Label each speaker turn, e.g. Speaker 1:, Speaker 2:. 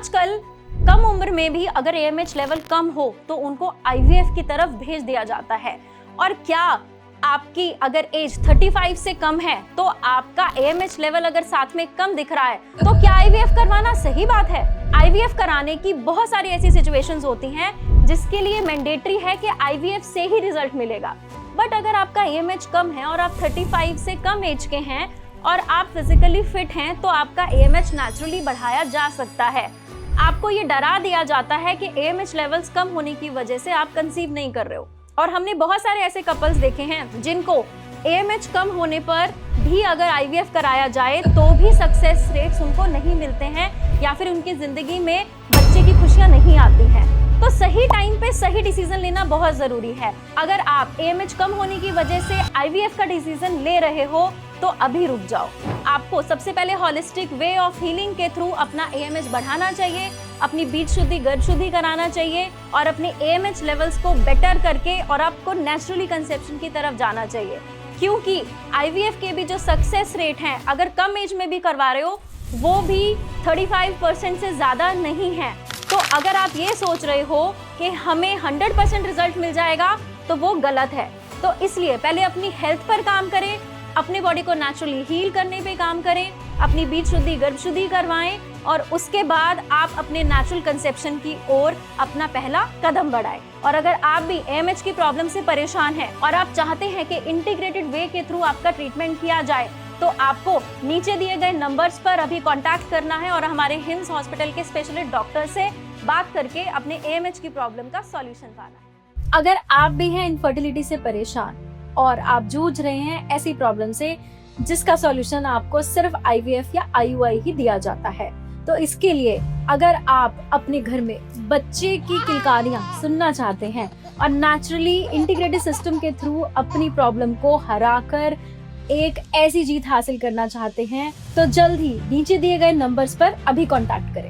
Speaker 1: आजकल कम उम्र में भी अगर AMH लेवल कम हो तो उनको IVF की तरफ भेज दिया जाता है। और क्या आपकी अगर एज 35 से कम है तो आपका AMH लेवल अगर साथ में कम दिख रहा है तो क्या IVF करवाना सही बात है? IVF कराने की बहुत सारी ऐसी सिचुएशंस होती हैं जिसके लिए मैंडेटरी है कि IVF से ही रिजल्ट मिलेगा। बट अगर आपका AMH कम है और आप 35 से कम एज के हैं और आप फिजिकली फिट हैं तो आपका AMH नेचुरली बढ़ाया जा सकता है। आपको ये डरा दिया जाता है कि AMH लेवल्स कम होने की वजह से आप कंसीव नहीं कर रहे हो। और हमने बहुत सारे ऐसे कपल्स देखे हैं जिनको AMH कम होने पर भी अगर IVF कराया जाए तो भी सक्सेस रेट्स उनको नहीं मिलते हैं या फिर उनकी जिंदगी में बच्चे की खुशियां नहीं आती हैं। तो सही टाइम पे सही डिसीजन लेना बहुत जरूरी है। अगर आप AMH कम होने की वजह से IVF का डिसीजन ले रहे हो तो अभी रुक जाओ। आपको सबसे पहले होलिस्टिक वे ऑफ हीलिंग के थ्रू अपना AMH बढ़ाना चाहिए, अपनी बीज शुद्धि गर्भ शुद्धि कराना चाहिए और अपने AMH लेवल्स को बेटर करके और आपको नेचुरली कंसेप्शन की तरफ जाना चाहिए। क्योंकि IVF के भी जो सक्सेस रेट हैं अगर कम एज में भी करवा रहे हो वो भी 35% से ज़्यादा नहीं है। तो अगर आप ये सोच रहे हो कि हमें 100% रिजल्ट मिल जाएगा तो वो गलत है। तो इसलिए पहले अपनी हेल्थ पर काम करें, अपने बॉडी को नेचुरली हील करने पे काम करें, अपनी बीज शुद्धि गर्भ शुद्धि करवाएं और उसके बाद आप अपने नेचुरल कंसेप्शन की ओर अपना पहला कदम बढ़ाएं। और अगर आप भी AMH की प्रॉब्लम से परेशान हैं और आप चाहते हैं कि इंटीग्रेटेड वे के थ्रू आपका ट्रीटमेंट किया जाए तो आपको नीचे दिए गए नंबर्स पर अभी कांटेक्ट करना है और हमारे हिम्स हॉस्पिटल के स्पेशलिस्ट डॉक्टर से बात करके अपने AMH की प्रॉब्लम का सॉल्यूशन पाना है। अगर आप भी हैं इनफर्टिलिटी से परेशान और आप जूझ रहे हैं ऐसी प्रॉब्लम से जिसका सॉल्यूशन आपको सिर्फ IVF या IUI ही दिया जाता है, तो इसके लिए अगर आप अपने घर में बच्चे की किलकारियां सुनना चाहते हैं और नेचुरली इंटीग्रेटेड सिस्टम के थ्रू अपनी प्रॉब्लम को हराकर एक ऐसी जीत हासिल करना चाहते हैं तो जल्द ही नीचे दिए गए नंबर्स पर अभी कांटेक्ट करें।